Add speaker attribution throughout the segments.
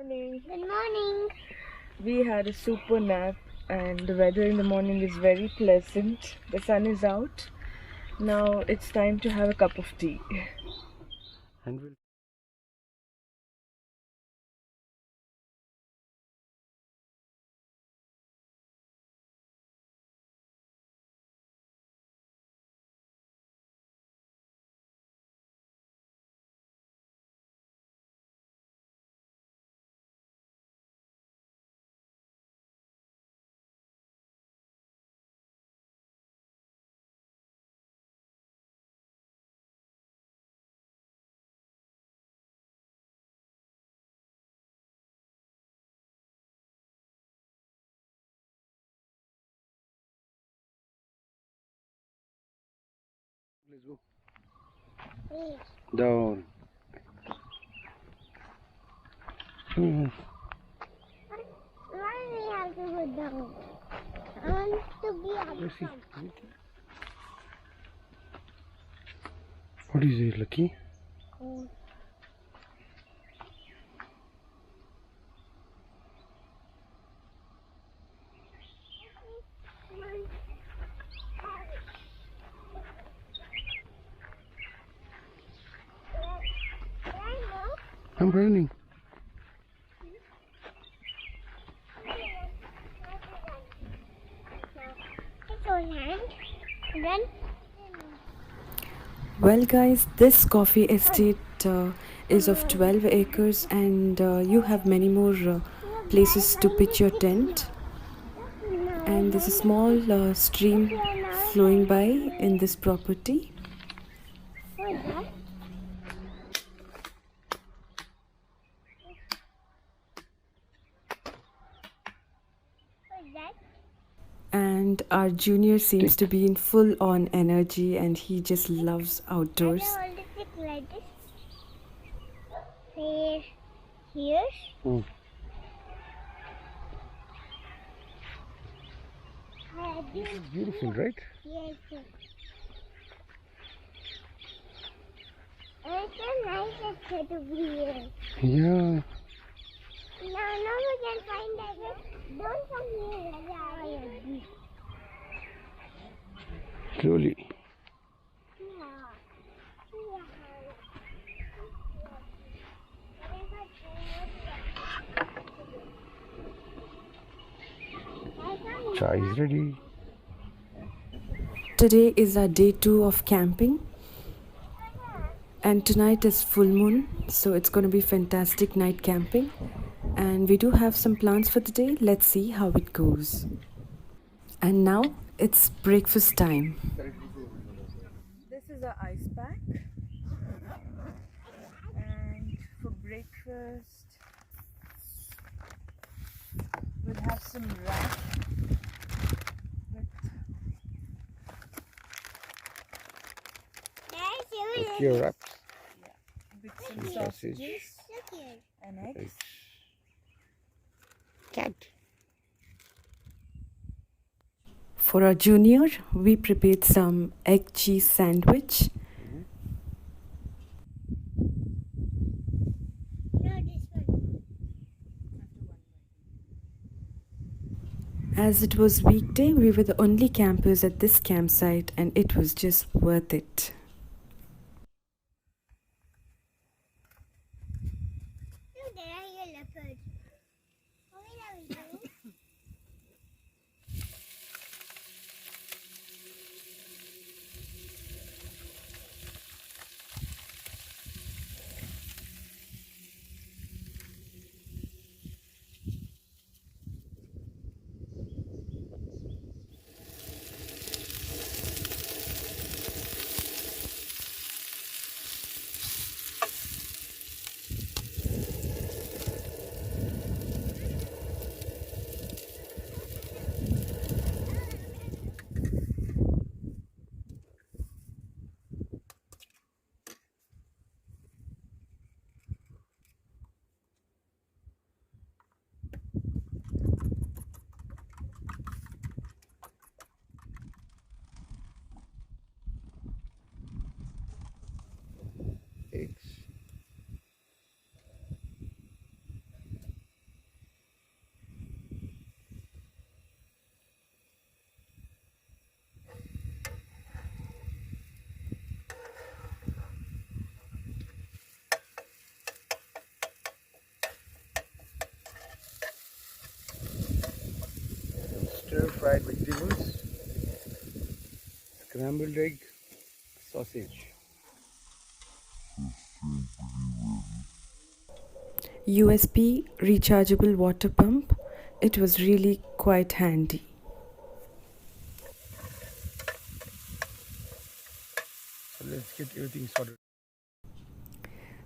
Speaker 1: morning.
Speaker 2: Good morning.
Speaker 1: We had a super nap and the weather in the morning is very pleasant. The sun is out. Now it's time to have a cup of tea.
Speaker 3: And we'll let's go
Speaker 2: Please.
Speaker 3: down.
Speaker 2: Why we have to go down? I want to be
Speaker 3: Let's see.
Speaker 2: up.
Speaker 3: What is it, Lucky?
Speaker 2: Oh.
Speaker 3: I'm running.
Speaker 2: Then
Speaker 1: Well guys, this coffee estate is of 12 acres and you have many more places to pitch your tent. And there's a small stream flowing by in this property.
Speaker 2: what is that? What is that?
Speaker 1: And our junior seems to be in full on energy and he just loves outdoors.
Speaker 2: I hold it like this. Here.
Speaker 3: Mm. This is beautiful, right?
Speaker 2: Yes. It's so nice to be here.
Speaker 3: Yeah.
Speaker 2: Now we can find that. Don't come here.
Speaker 3: Slowly. Chai is ready.
Speaker 1: Today is our day 2 of camping. And tonight is full moon, so it's going to be fantastic night camping. And we do have some plans for the day. Let's see how it goes. And now it's breakfast time. This is our ice pack. And for breakfast, we'll have some wrap
Speaker 3: Take your wraps.
Speaker 1: with
Speaker 3: Some
Speaker 1: some
Speaker 3: sausage.
Speaker 1: sausages and eggs.
Speaker 3: Eggs. Cat.
Speaker 1: For our junior, we prepared some egg cheese sandwich. As it was weekday, we were the only campers at this campsite and it was just worth it.
Speaker 2: Look, there are your leopards. What are we doing?
Speaker 3: fried vegetables, scrambled egg, sausage.
Speaker 1: USB rechargeable water pump. It was really quite handy.
Speaker 3: So let's get everything sorted.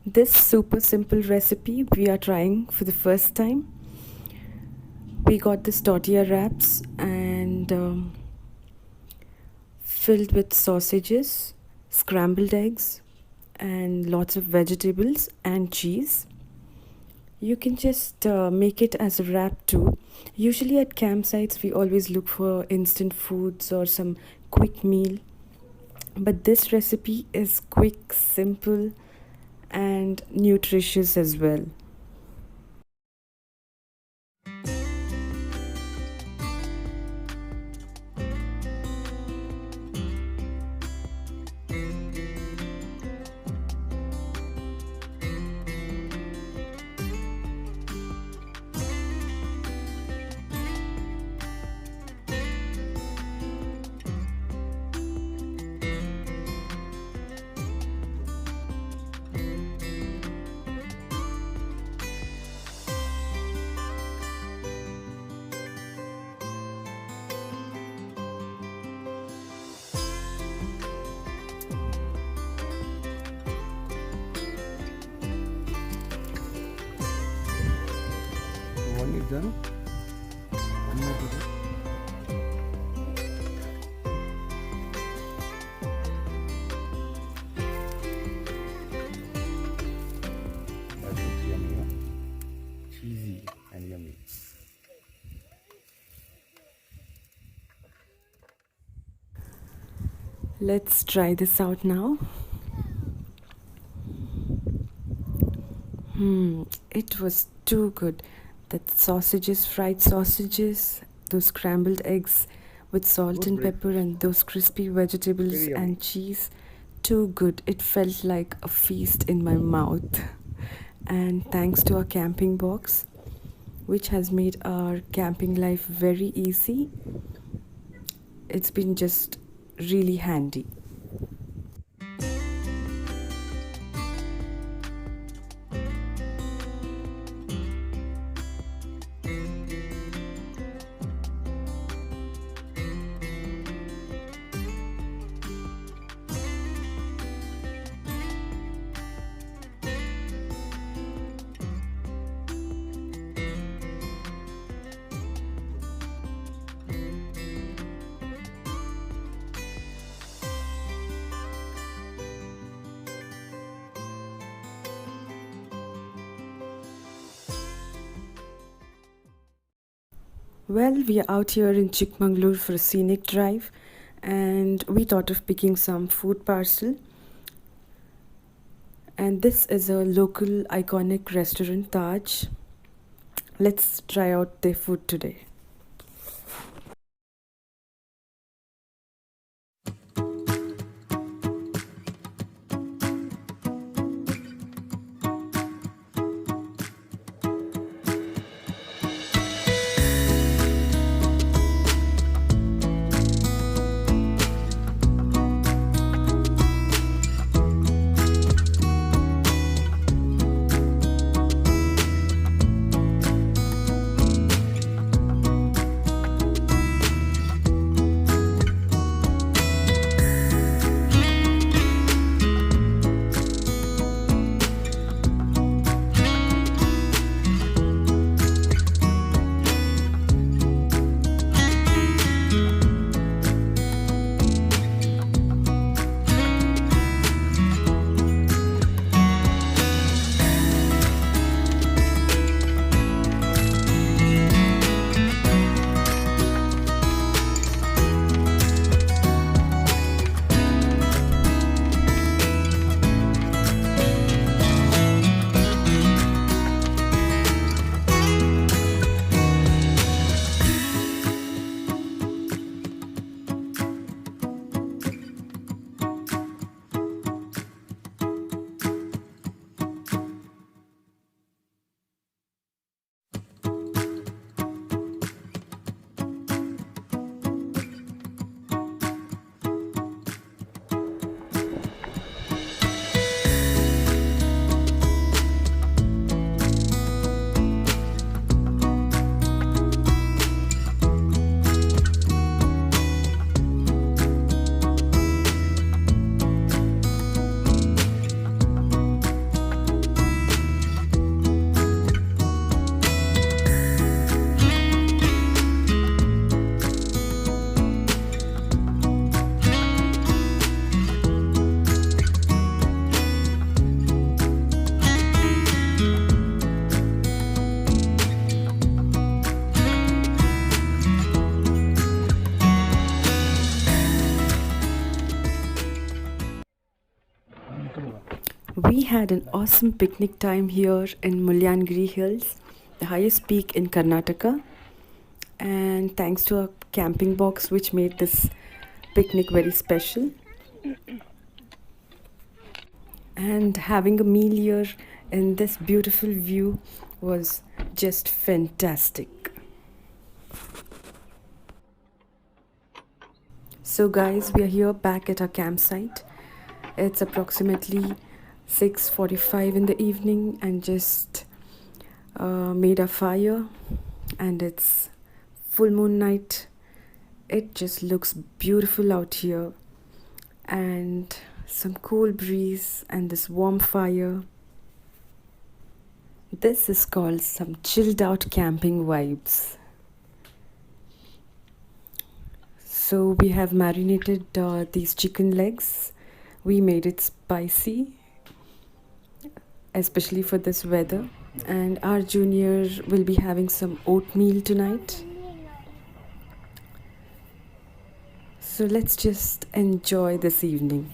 Speaker 1: This super simple recipe we are trying for the first time. We got this tortilla wraps and filled with sausages, scrambled eggs, and lots of vegetables and cheese. You can just make it as a wrap too. Usually at campsites, we always look for instant foods or some quick meal. But this recipe is quick, simple, and nutritious as well.
Speaker 3: So one is done. One more to do. That looks yummy, huh? Cheesy and yummy.
Speaker 1: Let's try this out now. It was too good. That sausages, fried sausages, those scrambled eggs with salt and pepper, and those crispy vegetables
Speaker 3: Very yummy.
Speaker 1: and cheese. Too good. It felt like a feast in my mouth. And thanks to our camping box, which has made our camping life very easy, it's been just really handy. Well, we are out here in Chikmaglur for a scenic drive, and we thought of picking some food parcel. And this is a local iconic restaurant, Taj. Let's try out their food today. had an awesome picnic time here in Mulyangiri Hills, the highest peak in Karnataka. And thanks to our camping box, which made this picnic very special. And having a meal here in this beautiful view was just fantastic. So guys, we are here back at our campsite. It's approximately 6:45 in the evening and just made a fire, and it's full moon night. It just looks beautiful out here, and some cool breeze and this warm fire. This is called some chilled out camping vibes. So we have marinated these chicken legs. We made it spicy, especially for this weather. And our junior will be having some oatmeal tonight. So let's just enjoy this evening.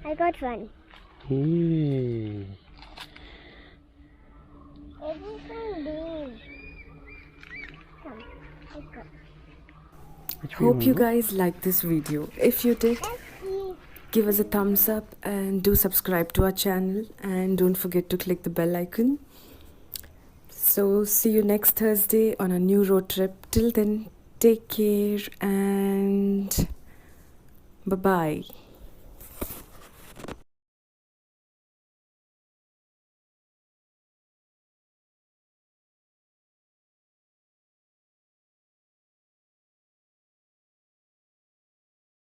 Speaker 2: I got one.
Speaker 3: Hey.
Speaker 2: Everything beans. Come, let's go.
Speaker 1: Hope you guys liked this video. If you did, give us a thumbs up and do subscribe to our channel, and don't forget to click the bell icon. So see you next Thursday on a new road trip. Till then, take care and bye-bye.